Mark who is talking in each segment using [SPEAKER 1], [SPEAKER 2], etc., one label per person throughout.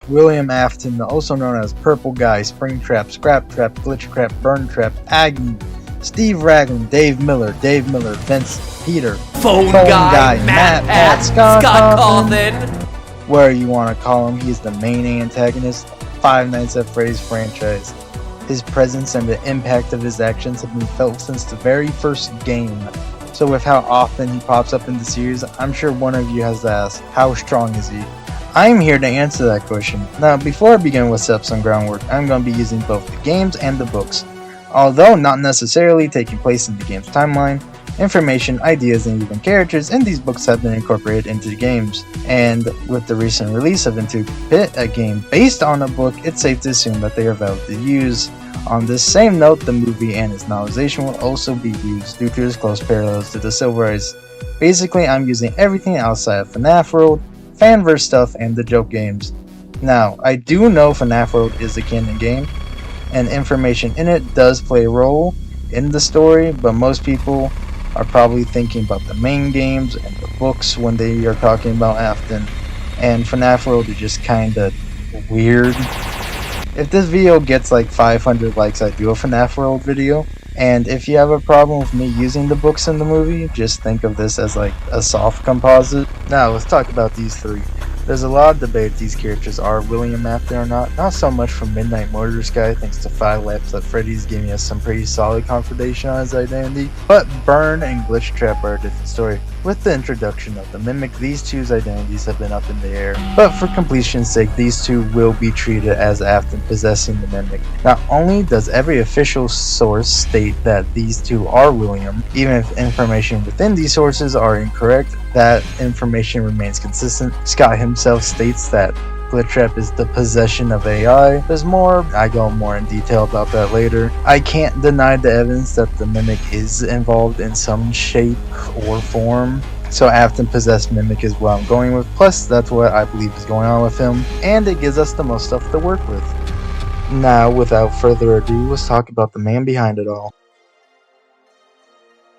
[SPEAKER 1] William Afton, also known as Purple Guy, Springtrap, Scraptrap, Glitchtrap, Burntrap, Aggie, Steve Raglan, Dave Miller, Vince, Peter,
[SPEAKER 2] Phone guy, Matt Pat, Scott Cawthon.
[SPEAKER 1] Where you want to call him, he is the main antagonist of Five Nights at Freddy's franchise. His presence and the impact of his actions have been felt since the very first game. So with how often he pops up in the series, I'm sure one of you has to ask, how strong is he? I'm here to answer that question. Now, before I begin with steps and groundwork, I'm going to be using both the games and the books. Although not necessarily taking place in the game's timeline, information, ideas, and even characters in these books have been incorporated into the games. And with the recent release of Into Pit, a game based on a book, it's safe to assume that they are valid to use. On this same note, the movie and its novelization will also be used due to its close parallels to the Silver Eyes. Basically, I'm using everything outside of Fnaf World, fanverse stuff, and the joke games. Now, I do know Fnaf World is a canon game, and information in it does play a role in the story, but most people are probably thinking about the main games and the books when they are talking about Afton, and Fnaf World is just kinda weird. If this video gets like 500 likes, I do a Fnaf World video. And if you have a problem with me using the books in the movie, just think of this as like a soft composite. Now let's talk about these three. There's a lot of debate if these characters are William Afton or not so much from Midnight Murderous Guy, thanks to 5 laps at Freddy's giving us some pretty solid confirmation on his identity, but Burn and Glitchtrap are a different story. With the introduction of the Mimic, these two's identities have been up in the air, but for completion's sake, these two will be treated as Afton possessing the Mimic. Not only does every official source state that these two are William, even if information within these sources are incorrect, that information remains consistent. Scott himself states that Glitchtrap is the possession of AI. There's more, I go more in detail about that later. I can't deny the evidence that the Mimic is involved in some shape or form. So Afton possessed Mimic is what I'm going with, plus that's what I believe is going on with him, and it gives us the most stuff to work with. Now, without further ado, let's talk about the man behind it all.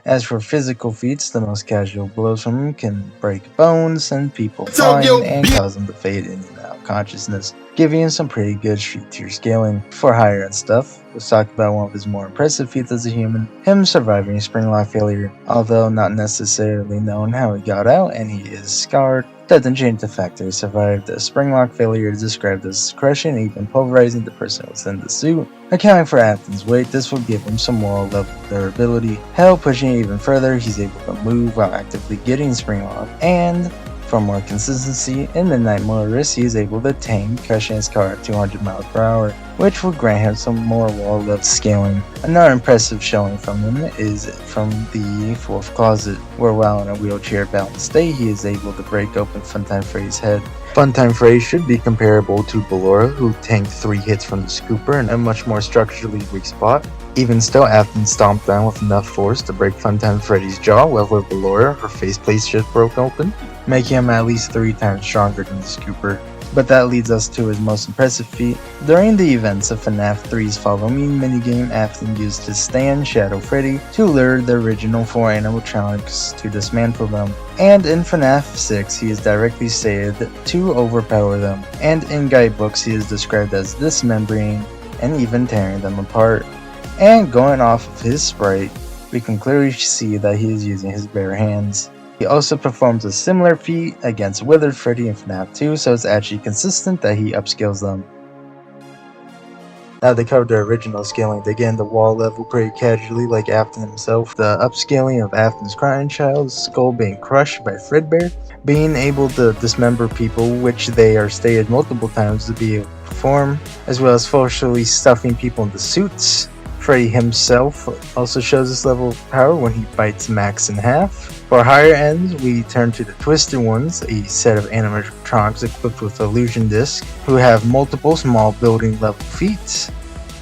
[SPEAKER 1] As for physical feats, the most casual blows from him can break bones, send people flying, and cause them to fade in and out of consciousness, giving him some pretty good street tier scaling. For higher end stuff, let's talk about one of his more impressive feats as a human, him surviving a spring lock failure. Although not necessarily known how he got out and he is scarred, doesn't change the fact that he survived. A spring lock failure is described as crushing, even pulverizing the person within the suit. Accounting for Afton's weight, this will give him some more level of durability. Hell, pushing it even further, he's able to move while actively getting spring lock. And for more consistency, in Midnight Murderous, he is able to tame, crushing his car at 200 miles per hour, which will grant him some more wall level scaling. Another impressive showing from him is from the fourth closet, where while in a wheelchair balanced state, he is able to break open Funtime Freddy's head. Funtime Freddy should be comparable to Ballora, who tanked 3 hits from the scooper in a much more structurally weak spot. Even still, Afton stomped down with enough force to break Funtime Freddy's jaw, while with Ballora, her faceplate just broke open, making him at least 3 times stronger than the scooper. But that leads us to his most impressive feat. During the events of FNAF 3's Follow Me minigame, Afton used his stand, Shadow Freddy, to lure the original 4 animatronics to dismantle them. And in FNAF 6, he is directly stated to overpower them, and in guidebooks he is described as dismembering and even tearing them apart. And going off of his sprite, we can clearly see that he is using his bare hands. He also performs a similar feat against Withered Freddy in FNAF 2, so it's actually consistent that he upscales them. Now they covered the original scaling, they get in the wall level pretty casually like Afton himself. The upscaling of Afton's crying child's skull being crushed by Fredbear, being able to dismember people, which they are stated multiple times to be able to perform, as well as forcefully stuffing people into suits. Freddy himself also shows this level of power when he bites Max in half. For higher ends, we turn to the Twisted Ones, a set of animatronics equipped with illusion discs, who have multiple small building level feats,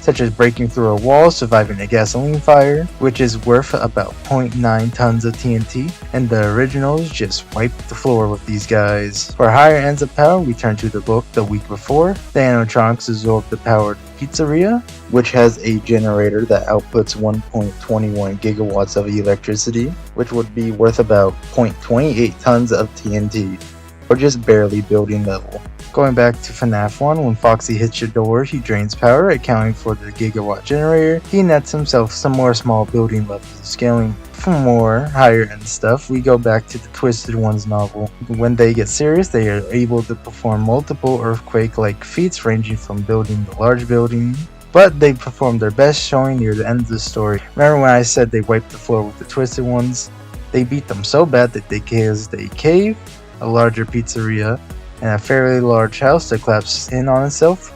[SPEAKER 1] such as breaking through a wall, surviving a gasoline fire, which is worth about 0.9 tons of TNT, and the originals just wiped the floor with these guys. For higher ends of power, we turn to the book The Week Before. The animatronics absorb the power of Pizzeria, which has a generator that outputs 1.21 gigawatts of electricity, which would be worth about 0.28 tons of TNT, or just barely building level. Going back to Fnaf 1, when Foxy hits your door, he drains power, accounting for the gigawatt generator. He nets himself some more small building levels of scaling. For more higher end stuff, we go back to the Twisted Ones novel. When they get serious, they are able to perform multiple earthquake-like feats ranging from building the large building, but they perform their best showing near the end of the story. Remember when I said they wiped the floor with the Twisted Ones? They beat them so bad that they caused a cave, a larger pizzeria, and a fairly large house that collapses in on itself.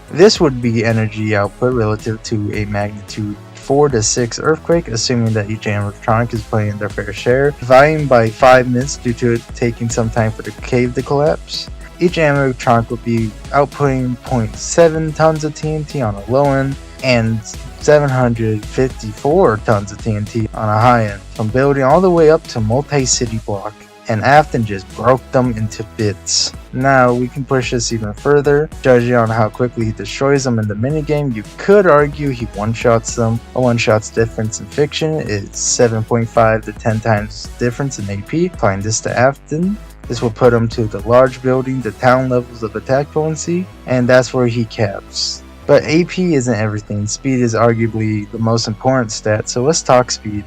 [SPEAKER 1] This would be energy output relative to a magnitude 4 to 6 earthquake, assuming that each animatronic is playing their fair share, dividing by 5 minutes due to it taking some time for the cave to collapse. Each animatronic would be outputting 0.7 tons of TNT on a low end and 754 tons of TNT on a high end, from building all the way up to multi-city block. And Afton just broke them into bits. Now we can push this even further. Judging on how quickly he destroys them in the minigame, you could argue he one-shots them. A one-shot's difference in fiction is 7.5 to 10 times difference in AP. Applying this to Afton, this will put him to the large building, the town levels of attack potency, and that's where he caps. But AP isn't everything. Speed is arguably the most important stat, so let's talk speed.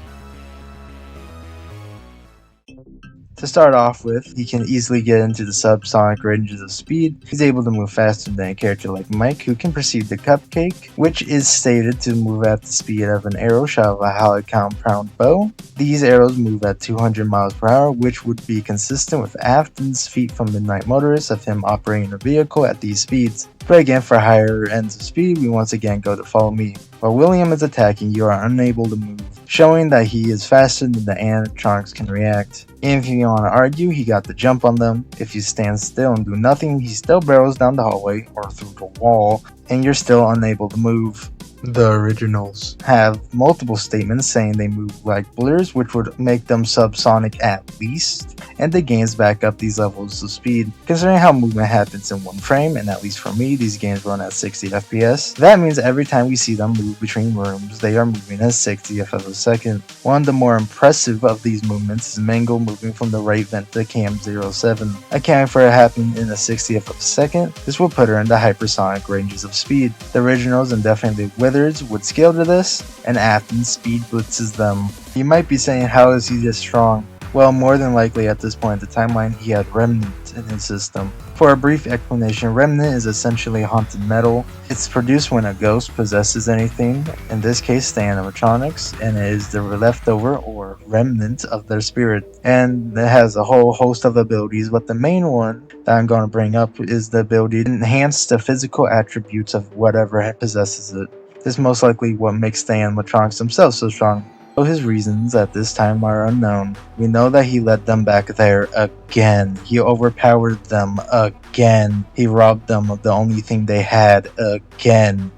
[SPEAKER 1] To start off with, he can easily get into the subsonic ranges of speed. He's able to move faster than a character like Mike, who can perceive the cupcake, which is stated to move at the speed of an arrow shot of a highly compound bow. These arrows move at 200 miles per hour, which would be consistent with Afton's feat from Midnight Motorist of him operating a vehicle at these speeds. But again, for higher ends of speed, we once again go to Follow Me. While William is attacking, you are unable to move, showing that he is faster than the animatronics can react. If you want to argue, he got the jump on them. If you stand still and do nothing, he still barrels down the hallway or through the wall, and you're still unable to move. The originals have multiple statements saying they move like blurs, which would make them subsonic at least, and the games back up these levels of speed. Considering how movement happens in one frame, and at least for me, these games run at 60 FPS, that means every time we see them move between rooms, they are moving at 60 FPS a second. One of the more impressive of these movements is Mango moving from the right vent to cam 07. Accounting for it happening in a 60 FPS a second, this will put her in the hypersonic ranges of speed. The originals and definitely Withers would scale to this, and Afton's speed blitzes them. You might be saying, how is he this strong? Well, more than likely at this point in the timeline, he had Remnant in his system. For a brief explanation, Remnant is essentially haunted metal. It's produced when a ghost possesses anything, in this case the animatronics, and it is the leftover or remnant of their spirit. And it has a whole host of abilities, but the main one that I'm going to bring up is the ability to enhance the physical attributes of whatever possesses it. This is most likely what makes the animatronics themselves so strong. Though his reasons at this time are unknown, we know that he led them back there again. He overpowered them again. He robbed them of the only thing they had again.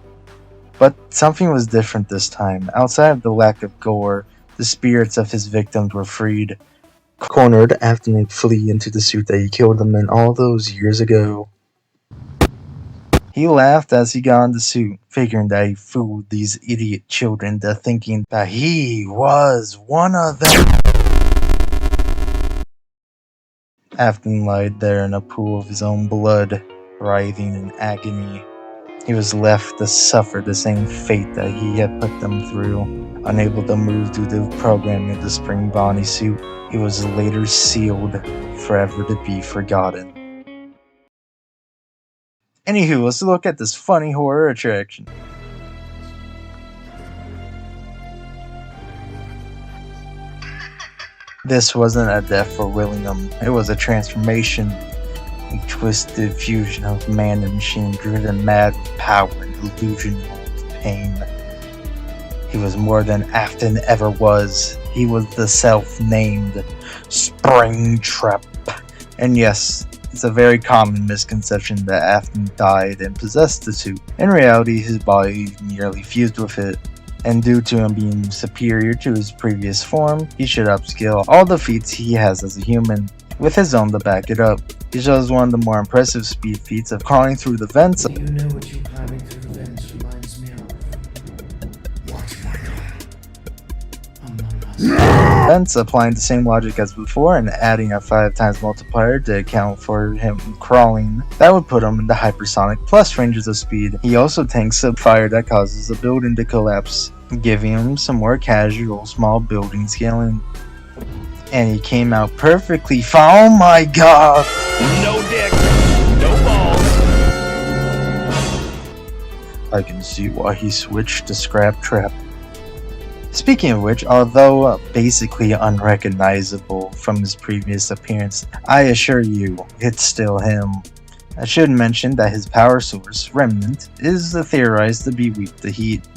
[SPEAKER 1] But something was different this time. Outside of the lack of gore, the spirits of his victims were freed. Cornered after they flee into the suit that he killed them in all those years ago. He laughed as he got in the suit, figuring that he fooled these idiot children into thinking that he was one of them. Afton lied there in a pool of his own blood, writhing in agony. He was left to suffer the same fate that he had put them through. Unable to move due to the programming of the Spring Bonnie suit, he was later sealed, forever to be forgotten. Anywho, let's look at this funny horror attraction. This wasn't a death for William, it was a transformation, a twisted fusion of man and machine driven mad with power and delusional with pain. He was more than Afton ever was. He was the self-named Springtrap. And yes, it's a very common misconception that Afton died and possessed the suit. In reality, his body nearly fused with it, and due to him being superior to his previous form, he should upskill all the feats he has as a human, with his own to back it up. He shows one of the more impressive speed feats of crawling through the vents.
[SPEAKER 3] You know what you climbing through the vents reminds me of? Watch my God. Among Us.
[SPEAKER 1] events, applying the same logic as before and adding a 5 times multiplier to account for him crawling. That would put him in the hypersonic plus ranges of speed. He also tanks a fire that causes a building to collapse, giving him some more casual small building scaling. And he came out perfectly fine. Oh my god!
[SPEAKER 4] No dick, no balls.
[SPEAKER 1] I can see why he switched to Scrap Trap. Speaking of which, although basically unrecognizable from his previous appearance, I assure you, it's still him. I should mention that his power source, Remnant, is theorized to be weak to heat.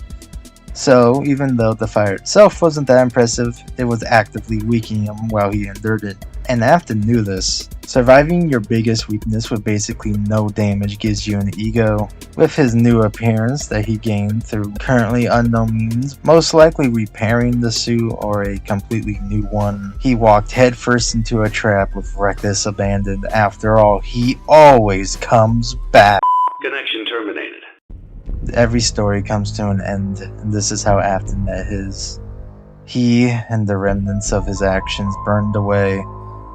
[SPEAKER 1] So, even though the fire itself wasn't that impressive, it was actively weakening him while he endured it. And Afton knew this. Surviving your biggest weakness with basically no damage gives you an ego. With his new appearance that he gained through currently unknown means, most likely repairing the suit or a completely new one, he walked headfirst into a trap with reckless abandon. After all, he always comes back.
[SPEAKER 4] Connection terminated.
[SPEAKER 1] Every story comes to an end, and this is how Afton met his. He and the remnants of his actions burned away,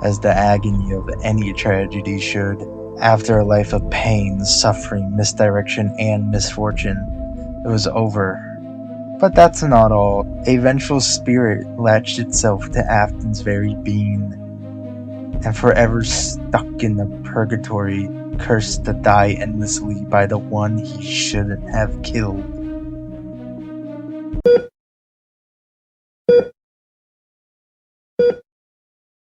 [SPEAKER 1] as the agony of any tragedy should. After a life of pain, suffering, misdirection, and misfortune, it was over. But that's not all. A vengeful spirit latched itself to Afton's very being, and forever stuck in the purgatory, cursed to die endlessly by the one he shouldn't have killed.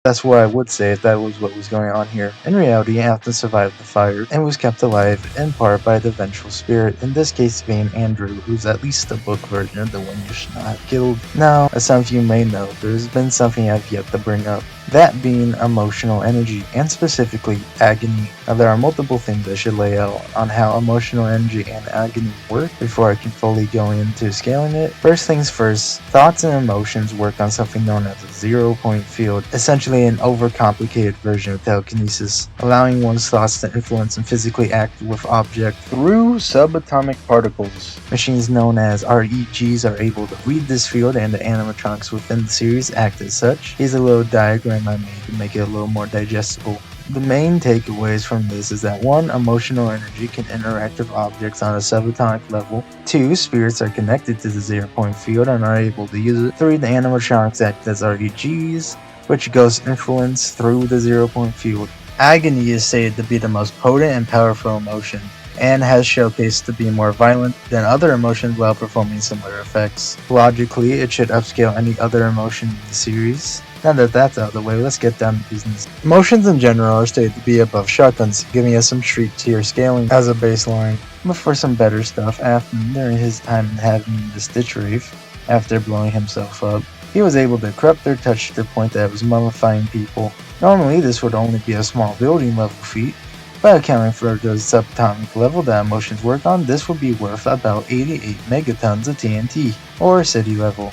[SPEAKER 1] That's what I would say if that was what was going on here. In reality, Afton survived the fire and was kept alive in part by the vengeful spirit, in this case being Andrew, who's at least the book version of the one you should not have killed. Now, as some of you may know, there's been something I've yet to bring up. That being emotional energy, and specifically agony. Now there are multiple things I should lay out on how emotional energy and agony work before I can fully go into scaling it. First things first, thoughts and emotions work on something known as a 0-point field, essentially an overcomplicated version of telekinesis, allowing one's thoughts to influence and physically act with objects through subatomic particles. Machines known as REGs are able to read this field, and the animatronics within the series act as such. Here's a little diagram I made to make it a little more digestible. The main takeaways from this is that 1. Emotional energy can interact with objects on a subatomic level. 2. Spirits are connected to the 0-point field and are able to use it. 3. The animatronics act as REGs, which goes influence through the 0-point field. Agony is stated to be the most potent and powerful emotion, and has showcased to be more violent than other emotions while performing similar effects. Logically, it should upscale any other emotion in the series. Now that that's out of the way, let's get down to business. Emotions in general are stated to be above shotguns, giving us some street tier scaling as a baseline. But for some better stuff, Afton, during his time in having the Stitch Wraith, after blowing himself up, he was able to corrupt their touch to the point that it was mummifying people. Normally, this would only be a small building level feat. By accounting for the subatomic level that emotions work on, this would be worth about 88 megatons of TNT, or city level.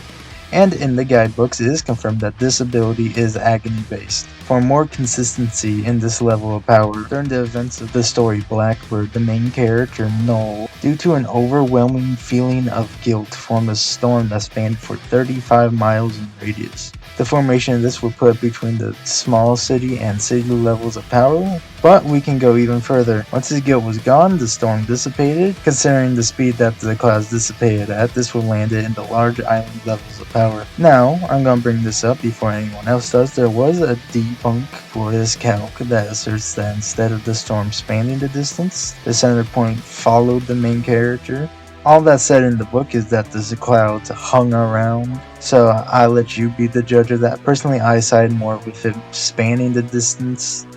[SPEAKER 1] And in the guidebooks, it is confirmed that this ability is agony based. For more consistency in this level of power, during the events of the story Blackbird, the main character, Noel, due to an overwhelming feeling of guilt, formed a storm that spanned for 35 miles in radius. The formation of this will put between the small city and city levels of power, but we can go even further. Once his guilt was gone, the storm dissipated. Considering the speed that the clouds dissipated at, this will land it in the large island levels of power. Now, I'm gonna bring this up before anyone else does. There was a debunk for this calc that asserts that instead of the storm spanning the distance, the center point followed the main character. All that's said in the book is that the clouds hung around, so I'll let you be the judge of that. Personally, I side more with him spanning the distance.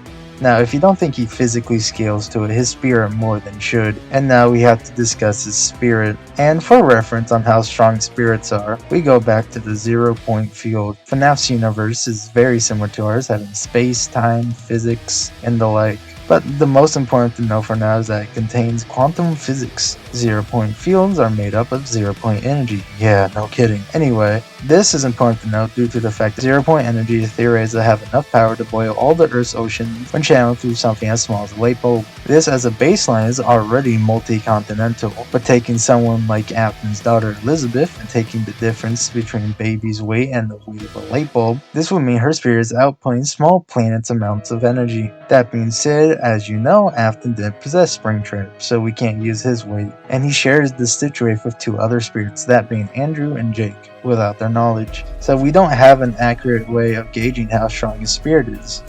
[SPEAKER 1] Now, if you don't think he physically scales to it, his spirit more than should. And now we have to discuss his spirit. And for reference on how strong spirits are, we go back to the 0-point field. Fnaf's universe is very similar to ours, having space, time, physics, and the like. But the most important to know for now is that it contains quantum physics. 0-point fields are made up of 0-point energy. Yeah, no kidding. Anyway, this is important to note due to the fact that 0-point energy is theorized to have enough power to boil all the Earth's oceans when channeled through something as small as a light bulb. This as a baseline is already multi-continental, but taking someone like Afton's daughter Elizabeth and taking the difference between baby's weight and the weight of a light bulb, this would mean her spirit is outputting small planets' amounts of energy. That being said, as you know, Afton didn't possess Springtrap, so we can't use his weight, and he shares this situation with 2 other spirits, that being Andrew and Jake, without their knowledge. So we don't have an accurate way of gauging how strong his spirit is.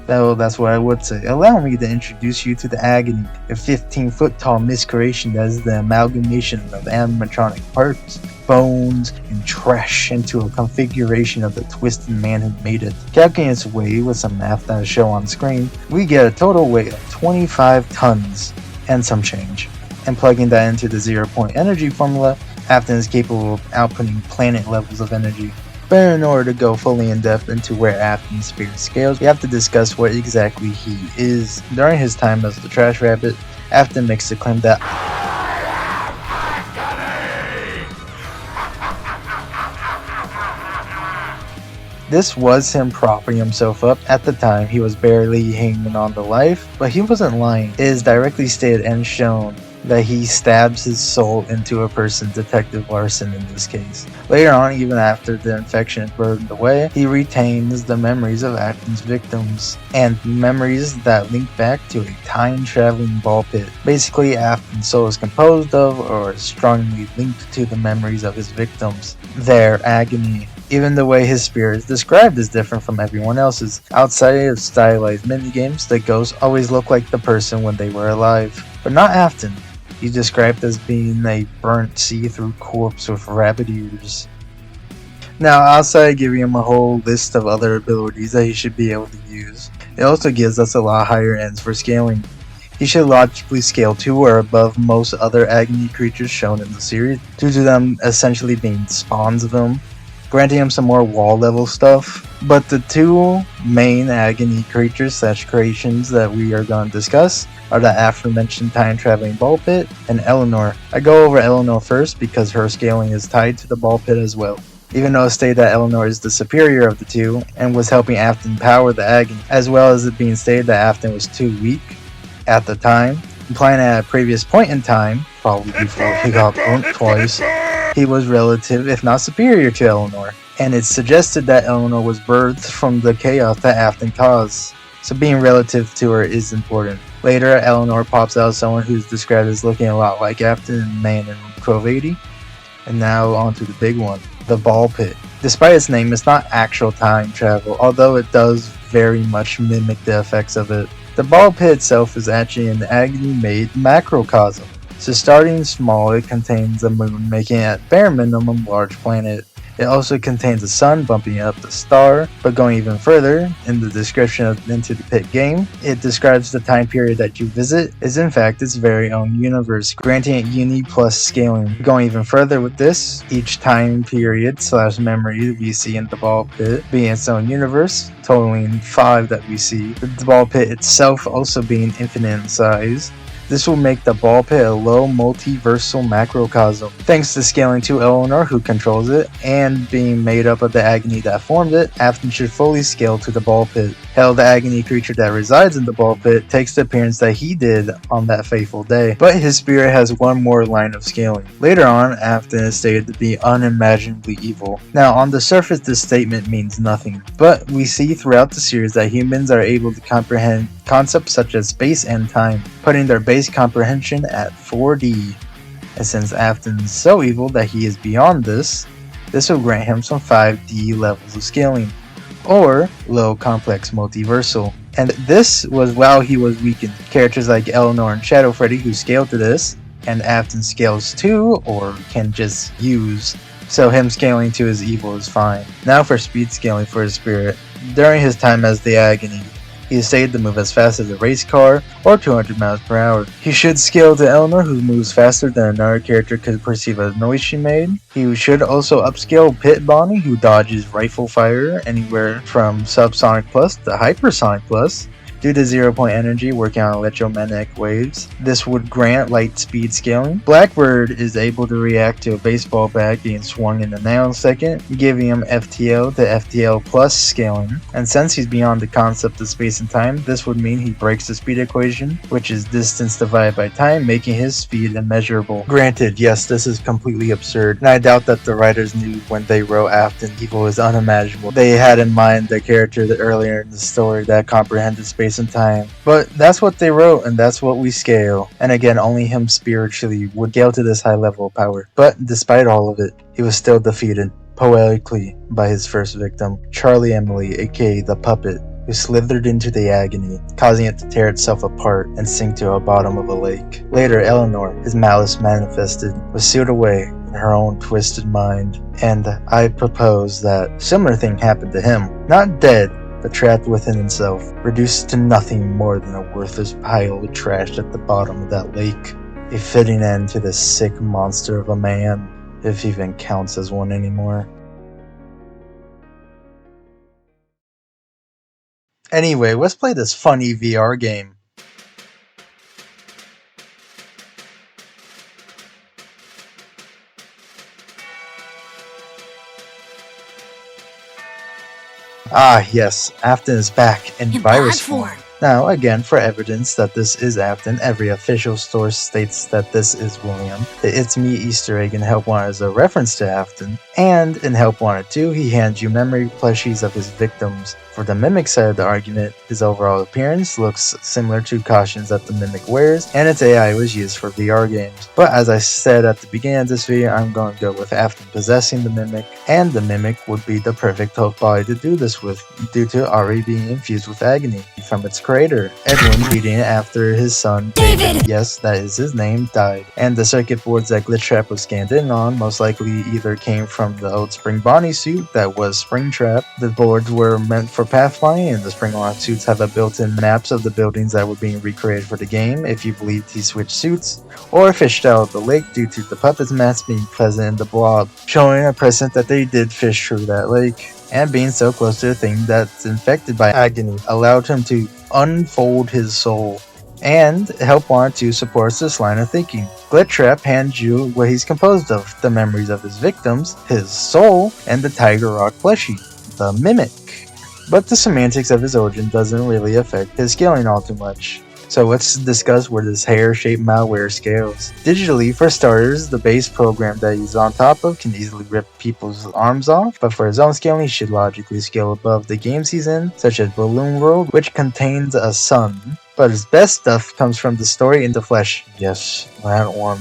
[SPEAKER 1] Though that's what I would say. Allow me to introduce you to the Agony, a 15-foot tall miscreation that is the amalgamation of animatronic parts, bones, and trash into a configuration of the twisted man who made it. Calculating its weight with some math that is shown on screen, we get a total weight of 25 tons and some change. And plugging that into the 0-point energy formula, Afton is capable of outputting planet levels of energy. But in order to go fully in depth into where Afton's spirit scales, we have to discuss what exactly he is. During his time as the Trash Rabbit, Afton makes the claim that this was him propping himself up. At the time, he was barely hanging on to life, but he wasn't lying. It is directly stated and shown that he stabs his soul into a person, Detective Larson in this case. Later on, even after the infection is burned away, he retains the memories of Afton's victims, and memories that link back to a time-traveling ball pit. Basically, Afton's soul is composed of, or is strongly linked to the memories of his victims, their agony. Even the way his spirit is described is different from everyone else's. Outside of stylized minigames, the ghosts always look like the person when they were alive, but not Afton. He's described as being a burnt see-through corpse with rabbit ears. Now, outside of giving him a whole list of other abilities that he should be able to use, it also gives us a lot higher ends for scaling. He should logically scale to or above most other Agony creatures shown in the series, due to them essentially being spawns of him, granting him some more wall level stuff. But the 2 main Agony creatures / creations that we are going to discuss are the aforementioned time-traveling ball pit and Eleanor. I go over Eleanor first because her scaling is tied to the ball pit as well, even though it stated that Eleanor is the superior of the 2 and was helping Afton power the Agony, as well as it being stated that Afton was too weak at the time, implying at a previous point in time, probably before he got burnt twice, he was relative, if not superior to Eleanor, and it's suggested that Eleanor was birthed from the chaos that Afton caused, so being relative to her is important. Later, Eleanor pops out as someone who's described as looking a lot like Afton and Man in 1280. And now onto the big one, the ball pit. Despite its name, it's not actual time travel, although it does very much mimic the effects of it. The ball pit itself is actually an Agony-made macrocosm. So starting small, it contains a moon, making it at bare minimum large planet. It also contains a sun, bumping up the star, but going even further, in the description of Into the Pit game, it describes the time period that you visit is in fact its very own universe, granting it uni plus scaling. Going even further with this, each time period / memory we see in the ball pit being its own universe, totaling 5 that we see, the ball pit itself also being infinite in size. This will make the ball pit a low multiversal macrocosm. Thanks to scaling to Eleanor, who controls it, and being made up of the Agony that formed it, Afton should fully scale to the ball pit. Hell, the Agony creature that resides in the ball pit takes the appearance that he did on that fateful day, but his spirit has one more line of scaling. Later on, Afton is stated to be unimaginably evil. Now, on the surface, this statement means nothing, but we see throughout the series that humans are able to comprehend concepts such as space and time, putting their base comprehension at 4D. And since Afton is so evil that he is beyond this will grant him some 5D levels of scaling, or low complex multiversal. And this was while he was weakened. Characters like Eleanor and Shadow Freddy who scale to this, and Afton scales to, or can just use, so him scaling to his evil is fine. Now for speed scaling for his spirit. During his time as the Agony, he is stated to move as fast as a race car, or 200 miles per hour. He should scale to Eleanor, who moves faster than another character could perceive a noise she made. He should also upscale Pit Bonnie, who dodges rifle fire anywhere from subsonic plus to hypersonic plus. Due to 0-point energy working on electromagnetic waves, this would grant light speed scaling. Blackbird is able to react to a baseball bat being swung in a nanosecond, giving him FTL to FTL plus scaling. And since he's beyond the concept of space and time, this would mean he breaks the speed equation, which is distance divided by time, making his speed immeasurable. Granted, yes, this is completely absurd, and I doubt that the writers knew when they wrote Afton evil is unimaginable. They had in mind the character that earlier in the story that comprehended space and time. But that's what they wrote, and that's what we scale. And again, only him spiritually would scale to this high level of power. But despite all of it, he was still defeated, poetically, by his first victim, Charlie Emily, aka the Puppet, who slithered into the agony, causing it to tear itself apart and sink to the bottom of a lake. Later, Eleanor, his malice manifested, was sealed away in her own twisted mind, and I propose that similar thing happened to him. Not dead, but trapped within himself, reduced to nothing more than a worthless pile of trash at the bottom of that lake. A fitting end to this sick monster of a man, if he even counts as one anymore. Anyway, let's play this funny VR game. Ah yes, Afton is back in virus form. Now, again, for evidence that this is Afton, every official source states that this is William. The It's Me Easter egg in Help Wanted is a reference to Afton, and in Help Wanted 2, he hands you memory plushies of his victims. For the Mimic side of the argument, his overall appearance looks similar to costumes that the Mimic wears, and its AI was used for VR games. But as I said at the beginning of this video, I'm going to go with Afton possessing the Mimic, and the Mimic would be the perfect Hulk body to do this with, due to already being infused with agony from its creator, Edwin, beating it after his son, David, yes, that is his name, died. And the circuit boards that Glitchtrap was scanned in on most likely either came from the old Spring Bonnie suit that was Springtrap. The boards were meant for pathfinding, and the Springlock suits have a built-in maps of the buildings that were being recreated for the game if you believed he switched suits, or fished out of the lake due to the puppet's mask being present in the blob, showing a precedent that they did fish through that lake. And being so close to the thing that's infected by agony allowed him to unfold his soul. And Help Wanted 2 supports this line of thinking. Glitchtrap hands you what he's composed of, the memories of his victims, his soul, and the Tiger Rock plushie, the Mimic. But the semantics of his origin doesn't really affect his scaling all too much. So let's discuss where this hair-shaped malware scales. Digitally, for starters, the base program that he's on top of can easily rip people's arms off, but for his own scaling, he should logically scale above the games he's in, such as Balloon World, which contains a sun. But his best stuff comes from the story in the flesh, yes, that one,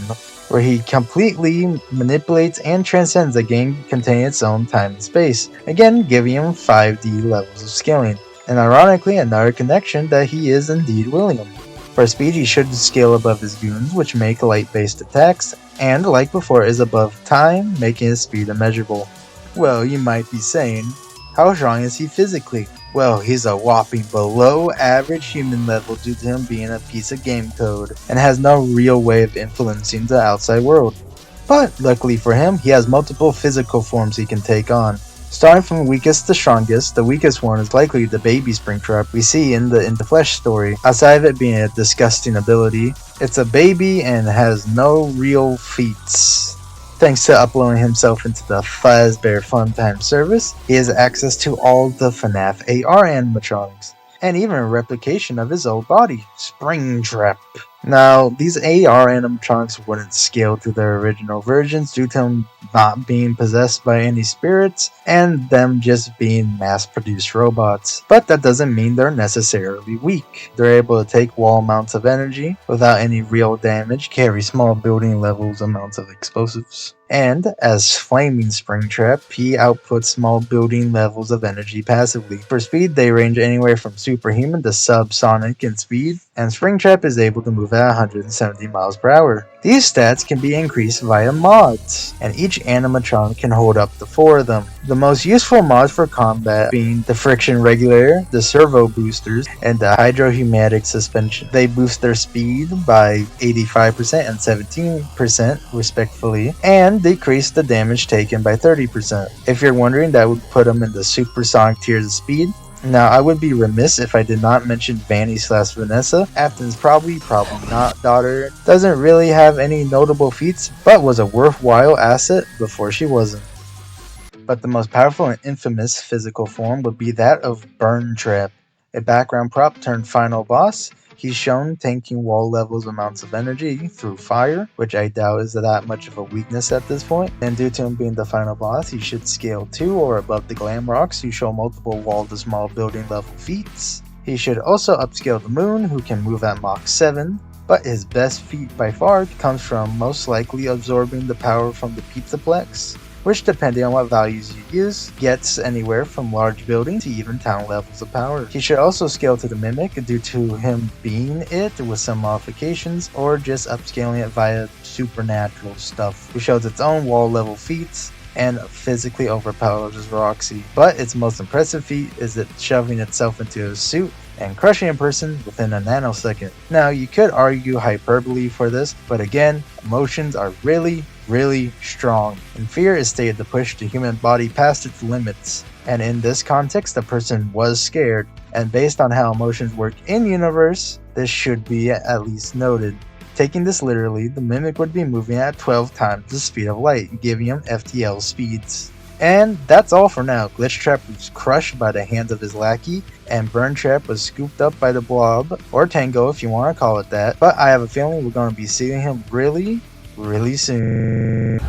[SPEAKER 1] where he completely manipulates and transcends a game containing its own time and space, again giving him 5D levels of scaling. And ironically, another connection that he is indeed William. For speed, he should scale above his goons, which make light-based attacks, and like before, is above time, making his speed immeasurable. Well, you might be saying, how strong is he physically? Well, he's a whopping below average human level due to him being a piece of game code, and has no real way of influencing the outside world. But luckily for him, he has multiple physical forms he can take on. Starting from weakest to strongest, the weakest one is likely the baby Springtrap we see in the Flesh story. Outside of it being a disgusting ability, it's a baby and has no real feats. Thanks to uploading himself into the Fazbear Funtime service, he has access to all the Fnaf AR animatronics, and even a replication of his old body, Springtrap. Now, these AR animatronics wouldn't scale to their original versions due to them not being possessed by any spirits, and them just being mass-produced robots. But that doesn't mean they're necessarily weak. They're able to take wall amounts of energy without any real damage, carry small building levels amounts of explosives. And, as Flaming Springtrap, he outputs small building levels of energy passively. For speed, they range anywhere from superhuman to subsonic in speed, and Springtrap is able to move at 170 miles per hour. These stats can be increased via mods, and each animatronic can hold up to 4 of them. The most useful mods for combat being the Friction Regulator, the Servo Boosters, and the Hydrohumatic Suspension. They boost their speed by 85% and 17% respectively, and decrease the damage taken by 30%. If you're wondering, that would put them in the supersonic tiers of speed. Now, I would be remiss if I did not mention Vanny/Vanessa, Afton's probably not daughter. Doesn't really have any notable feats, but was a worthwhile asset before she wasn't. But the most powerful and infamous physical form would be that of Burn Trap, a background prop turned final boss. He's shown tanking wall levels amounts of energy through fire, which I doubt is that much of a weakness at this point, and due to him being the final boss, he should scale to or above the Glam Rocks, who show multiple wall to small building level feats. He should also upscale the Moon, who can move at Mach 7, but his best feat by far comes from most likely absorbing the power from the Pizzaplex, which depending on what values you use, gets anywhere from large buildings to even town levels of power. He should also scale to the Mimic due to him being it with some modifications, or just upscaling it via supernatural stuff, which shows its own wall level feats and physically overpowers Roxy. But its most impressive feat is it shoving itself into a suit and crushing a person within a nanosecond. Now, you could argue hyperbole for this, but again, emotions are really strong, and fear is stated to push the human body past its limits. And in this context, the person was scared, and based on how emotions work in universe, this should be at least noted. Taking this literally, the Mimic would be moving at 12 times the speed of light, giving him FTL speeds. And that's all for now. Glitch Trap was crushed by the hands of his lackey, and Burn Trap was scooped up by the Blob, or Tango if you want to call it that. But I have a feeling we're going to be seeing him really soon.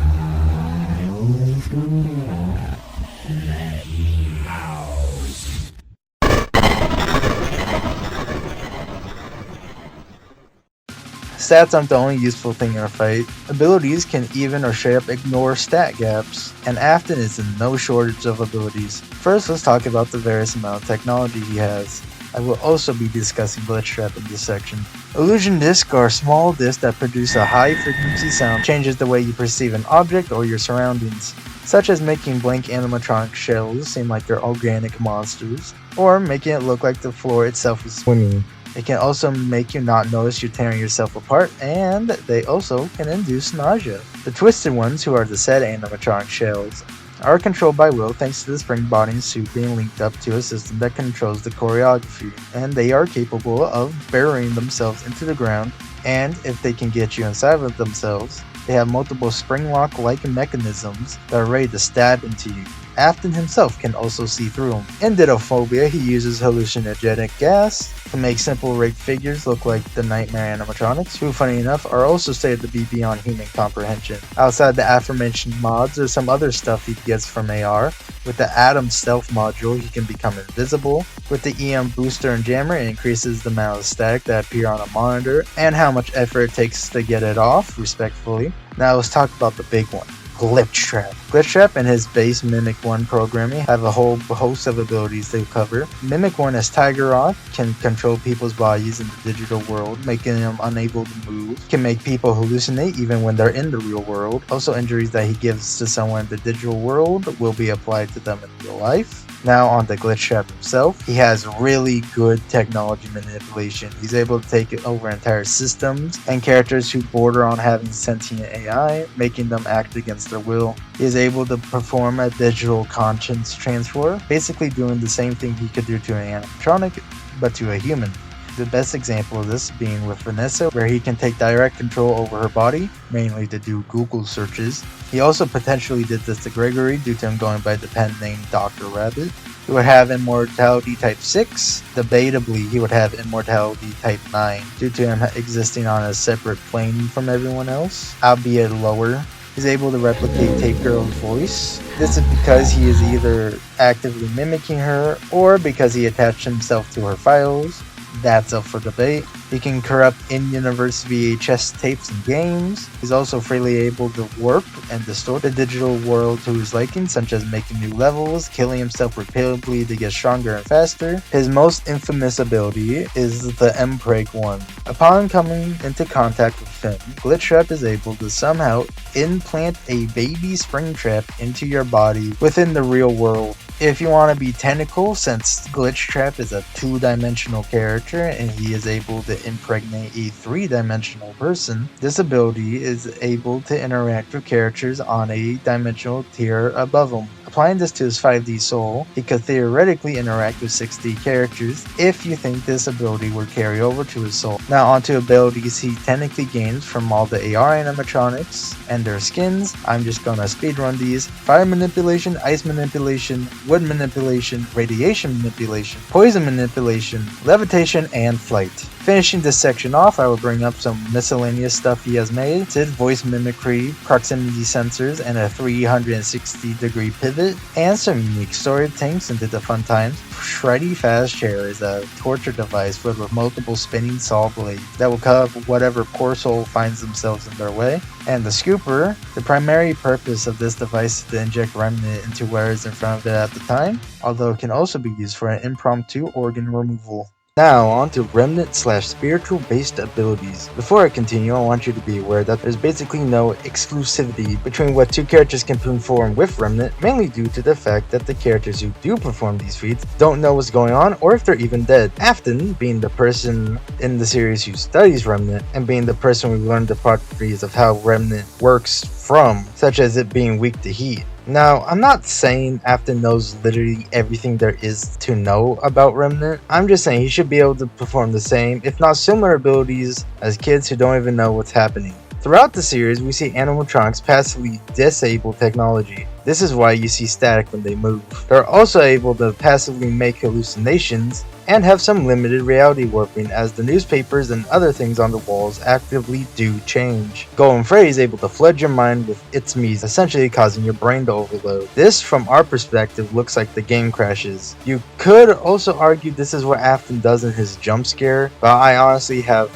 [SPEAKER 1] Stats aren't the only useful thing in a fight. Abilities can even or straight up ignore stat gaps, and Afton is in no shortage of abilities. First, let's talk about the various amount of technology he has. I will also be discussing Glitch Trap in this section. Illusion discs are small discs that produce a high frequency sound, changes the way you perceive an object or your surroundings, such as making blank animatronic shells seem like they're organic monsters, or making it look like the floor itself is swimming. It can also make you not notice you're tearing yourself apart, and they also can induce nausea. The twisted ones, who are the said animatronic shells, are controlled by will thanks to the spring body suit being linked up to a system that controls the choreography, and they are capable of burying themselves into the ground, and if they can get you inside of themselves, they have multiple spring lock-like mechanisms that are ready to stab into you. Afton himself can also see through him. In Dittophobia, he uses hallucinogenic gas to make simple rigged figures look like the nightmare animatronics, who funny enough are also stated to be beyond human comprehension. Outside the aforementioned mods, there's some other stuff he gets from AR. With the Atom Stealth module, he can become invisible. With the EM Booster and Jammer, it increases the amount of static that appear on a monitor, and how much effort it takes to get it off, respectfully. Now let's talk about the big one. Glitch Trap. Glitch Trap and his base Mimic 1 programming have a whole host of abilities they cover. Mimic 1 as Tiger Rock can control people's bodies in the digital world, making them unable to move. Can make people hallucinate even when they're in the real world. Also, injuries that he gives to someone in the digital world will be applied to them in real life. Now on to Glitch Trap himself. He has really good technology manipulation. He's able to take over entire systems and characters who border on having sentient AI, making them act against their will. He is able to perform a digital conscience transfer, basically doing the same thing he could do to an animatronic, but to a human. The best example of this being with Vanessa, where he can take direct control over her body, mainly to do Google searches. He also potentially did this to Gregory due to him going by the pen name Dr. Rabbit. He would have Immortality Type 6. Debatably, he would have Immortality Type 9 due to him existing on a separate plane from everyone else, albeit lower. He's able to replicate Tape Girl's voice. This is because he is either actively mimicking her or because he attached himself to her files. That's up for debate. He can corrupt in-universe VHS tapes and games. He's also freely able to warp and distort the digital world to his liking, such as making new levels, killing himself repeatedly to get stronger and faster. His most infamous ability is the Mpreg one. Upon coming into contact with him, Glitch Trap is able to somehow implant a baby spring trap into your body within the real world. If you want to be technical, since Glitch Trap is a 2-dimensional character and he is able to impregnate a 3-dimensional person, this ability is able to interact with characters on a dimensional tier above him. Applying this to his 5D soul, he could theoretically interact with 6D characters if you think this ability would carry over to his soul. Now onto abilities he technically gains from all the AR animatronics and their skins. I'm just gonna speedrun these. Fire manipulation, ice manipulation, wood manipulation, radiation manipulation, poison manipulation, levitation, and flight. Finishing this section off, I will bring up some miscellaneous stuff he has made. Voice mimicry, proximity sensors, and a 360-degree pivot, and some unique storage tanks into the fun times. Shreddy Fast Chair is a torture device filled with multiple spinning saw blades that will cut up whatever poor soul finds themselves in their way. And the Scooper, the primary purpose of this device is to inject remnant into where is in front of it at the time, although it can also be used for an impromptu organ removal. Now on to remnant/spiritual based abilities. Before I continue, I want you to be aware that there's basically no exclusivity between what two characters can perform with remnant, mainly due to the fact that the characters who do perform these feats don't know what's going on or if they're even dead. Afton, being the person in the series who studies remnant and being the person who learned the properties of how remnant works from, such as it being weak to heat. Now, I'm not saying Afton knows literally everything there is to know about Remnant. I'm just saying he should be able to perform the same, if not similar abilities as kids who don't even know what's happening. Throughout the series, we see animatronics passively disable technology. This is why you see static when they move. They're also able to passively make hallucinations and have some limited reality warping, as the newspapers and other things on the walls actively do change. Golden Freddy is able to flood your mind with its me's, essentially causing your brain to overload. This, from our perspective, looks like the game crashes. You could also argue this is what Afton does in his jump scare, but I honestly have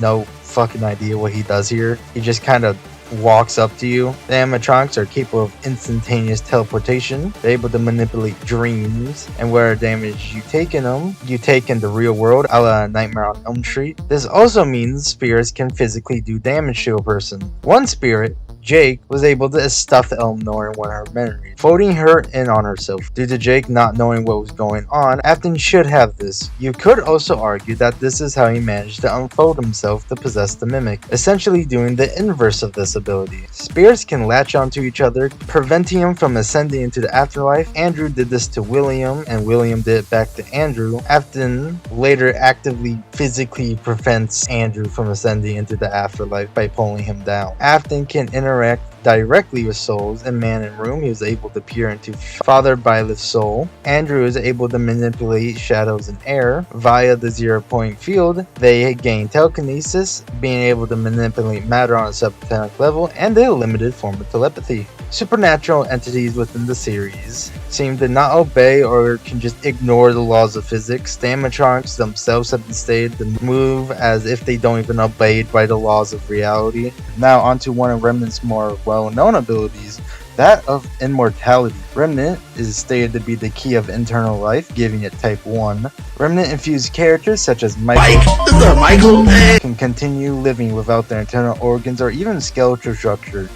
[SPEAKER 1] no fucking idea what he does here. He just kind of walks up to you. The animatronics are capable of instantaneous teleportation. They're able to manipulate dreams, and whatever damage you take in them, you take in the real world, a la Nightmare on Elm Street. This also means spirits can physically do damage to a person. One spirit, Jake, was able to stuff Eleanor in one of her memories, folding her in on herself. Due to Jake not knowing what was going on, Afton should have this. You could also argue that this is how he managed to unfold himself to possess the mimic, essentially doing the inverse of this ability. Spirits can latch onto each other, preventing him from ascending into the afterlife. Andrew did this to William, and William did it back to Andrew. Afton later actively physically prevents Andrew from ascending into the afterlife by pulling him down. Afton can interact directly with souls. In Man in Room, he was able to peer into Father Byleth's soul. Andrew is able to manipulate shadows in air. Via the 0-point field, they gain telekinesis, being able to manipulate matter on a subatomic level, and a limited form of telepathy. Supernatural entities within the series seem to not obey or can just ignore the laws of physics. The animatronics themselves have been stated to move as if they don't even obey by the laws of reality. Now onto one of Remnant's more well-known abilities, that of immortality. Remnant is stated to be the key of internal life, giving it type 1. Remnant-infused characters such as Michael can continue living without their internal organs or even skeletal structure.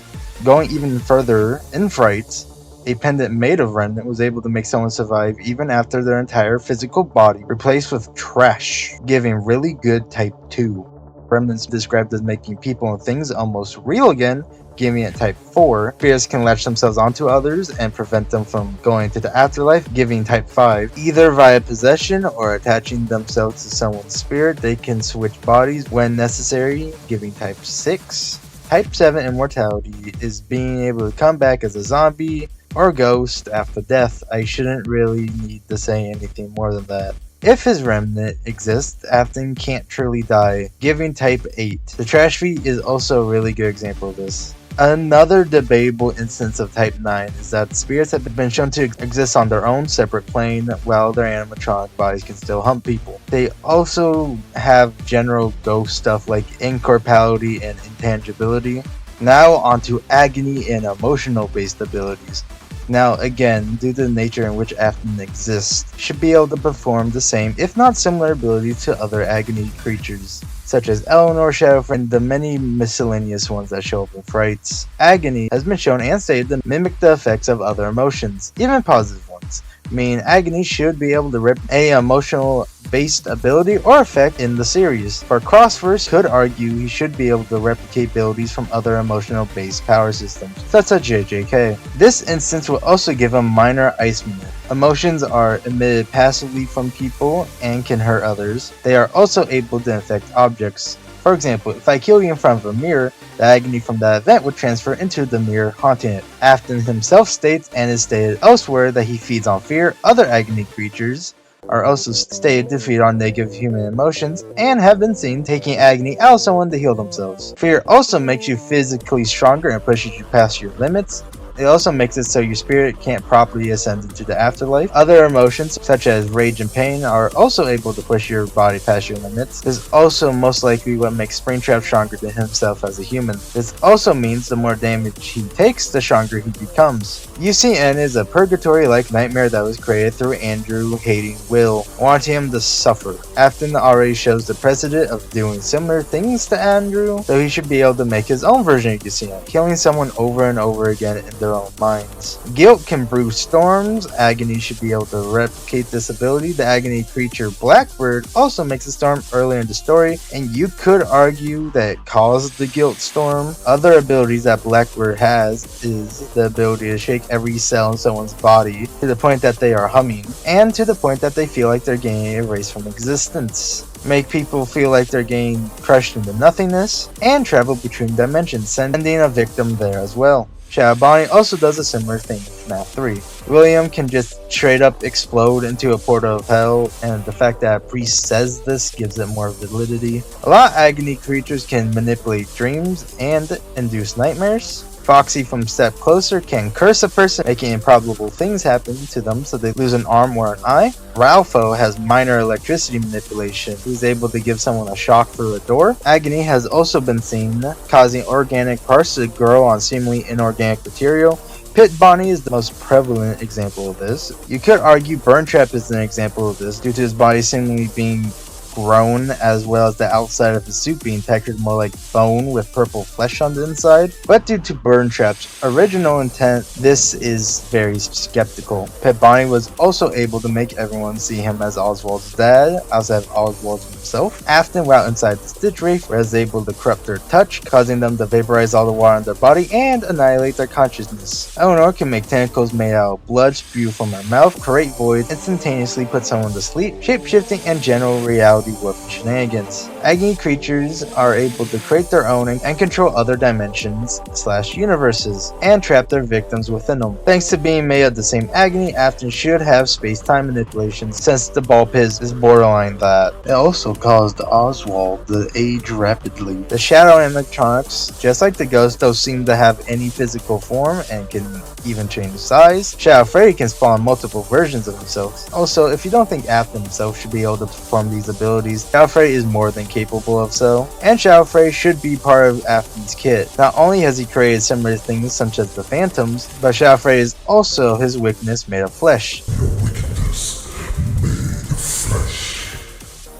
[SPEAKER 1] Going even further, in Frights, a pendant made of Remnant was able to make someone survive even after their entire physical body replaced with trash, giving really good type 2. Remnants described as making people and things almost real again, giving it type 4. Spirits can latch themselves onto others and prevent them from going to the afterlife, giving type 5. Either via possession or attaching themselves to someone's spirit, they can switch bodies when necessary, giving type 6. Type 7 immortality is being able to come back as a zombie or ghost after death. I shouldn't really need to say anything more than that. If his remnant exists, Afton can't truly die, giving type 8. The trash feat is also a really good example of this. Another debatable instance of type 9 is that spirits have been shown to exist on their own separate plane while their animatronic bodies can still hunt people. They also have general ghost stuff like incorporeality and intangibility. Now onto agony and emotional based abilities. Now again, due to the nature in which Afton exists, should be able to perform the same if not similar abilities to other agony creatures, such as Eleanor, Shadowfriend, and the many miscellaneous ones that show up in Frights. Agony has been shown and stated to mimic the effects of other emotions, even positive ones. emotions, meaning Agony should be able to rip a emotional based ability or effect in the series. For Crossverse, could argue he should be able to replicate abilities from other emotional based power systems, such as JJK. This instance will also give him minor ice minute. Emotions are emitted passively from people and can hurt others. They are also able to infect objects. For example, if I kill you in front of a mirror, the agony from that event would transfer into the mirror, haunting it. Afton himself states, and is stated elsewhere, that he feeds on fear. Other agony creatures are also stated to feed on negative human emotions and have been seen taking agony out of someone to heal themselves. Fear also makes you physically stronger and pushes you past your limits. It also makes it so your spirit can't properly ascend into the afterlife. Other emotions, such as rage and pain, are also able to push your body past your limits. This is also most likely what makes Springtrap stronger than himself as a human. This also means the more damage he takes, the stronger he becomes. UCN is a purgatory-like nightmare that was created through Andrew hating Will, wanting him to suffer. Afton already shows the precedent of doing similar things to Andrew, so he should be able to make his own version of UCN, killing someone over and over again in their own minds. Guilt can brew storms. Agony should be able to replicate this ability. The agony creature Blackbird also makes a storm earlier in the story, and you could argue that it caused the guilt storm. Other abilities that Blackbird has is the ability to shake every cell in someone's body to the point that they are humming, and to the point that they feel like they're getting erased from existence. Make people feel like they're getting crushed into nothingness, and travel between dimensions, sending a victim there as well. Shadow Bonnie also does a similar thing in Fnaf 3. William can just straight up explode into a portal of hell, and the fact that a priest says this gives it more validity. A lot of agony creatures can manipulate dreams and induce nightmares. Foxy from Step Closer can curse a person, making improbable things happen to them so they lose an arm or an eye. Ralpho has minor electricity manipulation. He's able to give someone a shock through a door. Agony has also been seen causing organic parts to grow on seemingly inorganic material. Pit Bonnie is the most prevalent example of this. You could argue Burn Trap is an example of this due to his body seemingly being grown, as well as the outside of his suit being textured more like bone with purple flesh on the inside. But due to Burn Trap's original intent, this is very skeptical. Pit Bonnie was also able to make everyone see him as Oswald's dad, outside of Oswald himself. Afton, while inside the Stitch Wraith, was able to corrupt their touch, causing them to vaporize all the water in their body and annihilate their consciousness. Eleanor can make tentacles made out of blood spew from her mouth, create voids, instantaneously put someone to sleep, shape-shifting, and general reality warp shenanigans. Agony creatures are able to create their own and control other dimensions / universes, and trap their victims within them. Thanks to being made of the same agony, Afton should have space-time manipulation, since the ball pit is borderline that. It also caused Oswald to age rapidly. The shadow animatronics, just like the ghost, don't seem to have any physical form and can even change size. Shadow Freddy can spawn multiple versions of himself. Also, if you don't think Afton himself should be able to perform these abilities, Shadow Freddy is more than capable of so, and Shadow Freddy should be part of Afton's kit. Not only has he created similar things such as the Phantoms, but Shadow Freddy is also his weakness made of flesh.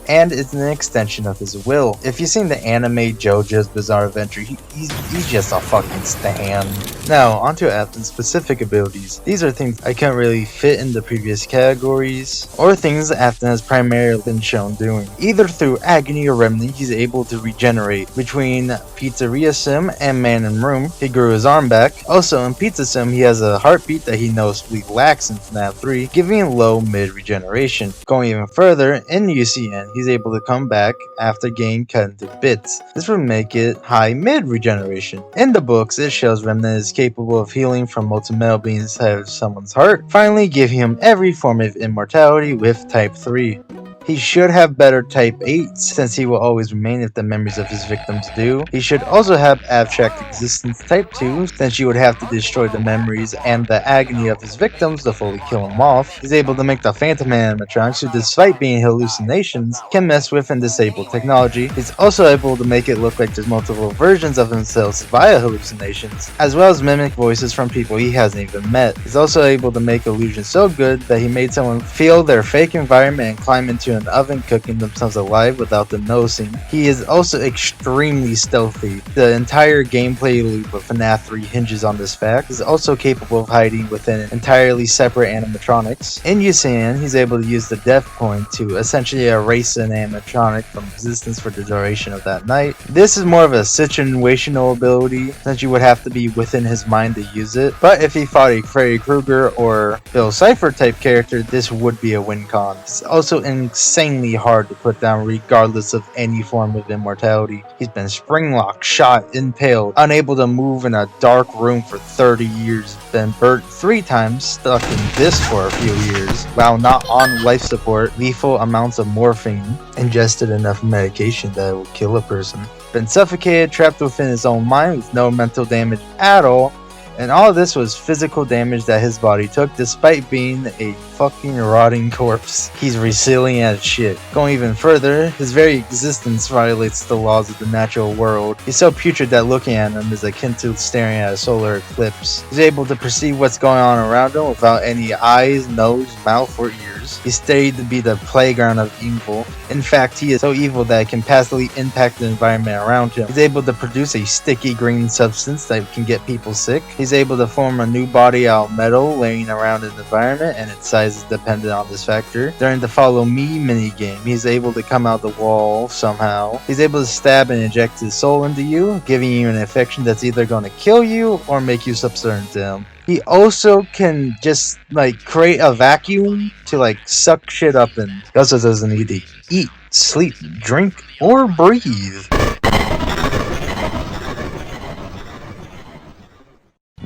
[SPEAKER 1] And it's an extension of his will. If you've seen the anime JoJo's Bizarre Adventure, he's just a fucking stan. Now, onto Afton's specific abilities. These are things I can't really fit in the previous categories, or things Afton has primarily been shown doing. Either through Agony or Remnant, he's able to regenerate. Between Pizzeria Sim and Man in Room, he grew his arm back. Also, in Pizza Sim, he has a heartbeat that he noticeably lacks in Fnaf 3, giving him low-mid regeneration. Going even further, in UCN, he's able to come back after getting cut into bits. This would make it high-mid regeneration. In the books, it shows Remnant is capable of healing from molten metal being inside of someone's heart, finally giving him every form of immortality with Type 3. He should have better Type 8, since he will always remain if the memories of his victims do. He should also have Abstract Existence Type 2, since you would have to destroy the memories and the agony of his victims to fully kill him off. He's able to make the Phantom animatronics, who despite being hallucinations, can mess with and disable technology. He's also able to make it look like there's multiple versions of himself via hallucinations, as well as mimic voices from people he hasn't even met. He's also able to make illusions so good that he made someone feel their fake environment and climb into into an oven, cooking themselves alive without them noticing. He is also extremely stealthy. The entire gameplay loop of Fnaf 3 hinges on this fact. He's also capable of hiding within entirely separate animatronics. In Yusan, he's able to use the death coin to essentially erase an animatronic from existence for the duration of that night. This is more of a situational ability, since you would have to be within his mind to use it, but if he fought a Freddy Krueger or Bill Cipher type character, this would be a win con. It's also insanely hard to put down regardless of any form of immortality. He's been springlocked, shot, impaled, unable to move in a dark room for 30 years, been burnt 3 times, stuck in this for a few years, while not on life support, lethal amounts of morphine, ingested enough medication that it will kill a person, been suffocated, trapped within his own mind with no mental damage at all, and all of this was physical damage that his body took despite being a fucking rotting corpse. He's resilient as shit. Going even further, his very existence violates the laws of the natural world. He's so putrid that looking at him is akin to staring at a solar eclipse. He's able to perceive what's going on around him without any eyes, nose, mouth, or ears. He's studied to be the playground of evil. In fact, he is so evil that it can passively impact the environment around him. He's able to produce a sticky green substance that can get people sick. He's able to form a new body out of metal laying around an environment, and its size is dependent on this factor. During the Follow Me minigame, he's able to come out the wall somehow. He's able to stab and inject his soul into you, giving you an infection that's either going to kill you or make you subservient to him. He also can just create a vacuum to suck shit up in. He also doesn't need to eat, sleep, drink, or breathe.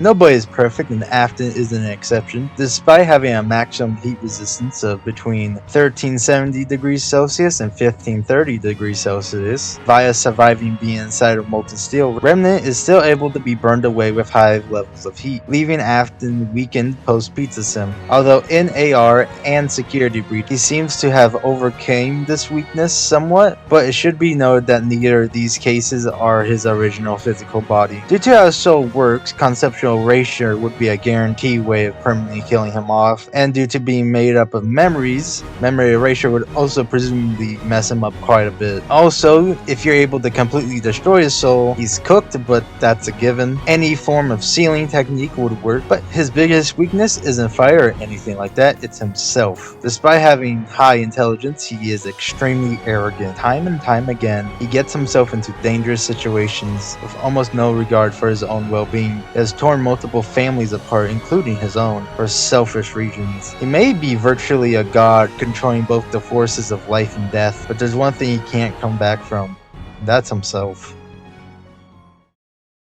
[SPEAKER 1] Nobody is perfect, and Afton isn't an exception. Despite having a maximum heat resistance of between 1370 degrees Celsius and 1530 degrees Celsius, via surviving being inside of molten steel, Remnant is still able to be burned away with high levels of heat, leaving Afton weakened post-Pizza Sim. Although in AR and Security Breach, he seems to have overcame this weakness somewhat, but it should be noted that neither of these cases are his original physical body. Due to how his soul works, conceptual erasure would be a guaranteed way of permanently killing him off, and due to being made up of memories, memory erasure would also presumably mess him up quite a bit. Also, if you're able to completely destroy his soul, he's cooked, but that's a given. Any form of sealing technique would work, but his biggest weakness isn't fire or anything like that, it's himself. Despite having high intelligence, he is extremely arrogant. Time and time again, he gets himself into dangerous situations with almost no regard for his own well-being. He has torn multiple families apart, including his own, for selfish reasons. He may be virtually a god, controlling both the forces of life and death, but there's one thing he can't come back from. That's himself.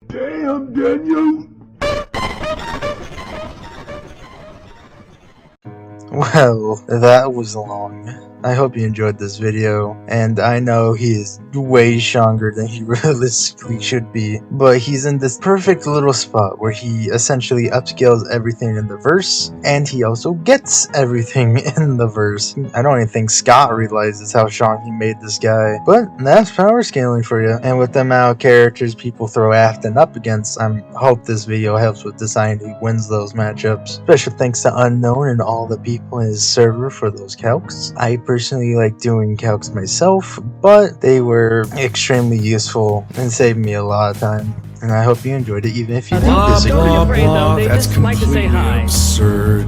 [SPEAKER 4] Damn, Daniel!
[SPEAKER 1] Well, that was long. I hope you enjoyed this video, and I know he is way stronger than he realistically should be, but he's in this perfect little spot where he essentially upscales everything in the verse, and he also gets everything in the verse. I don't even think Scott realizes how strong he made this guy, but that's power scaling for you. And with the amount of characters people throw Afton up against, I hope this video helps with deciding who wins those matchups. Special thanks to Unknown and all the people in his server for those calcs. I personally like doing calcs myself, but they were extremely useful and saved me a lot of time. And I hope you enjoyed it, even if you do disagree.
[SPEAKER 5] That's completely absurd.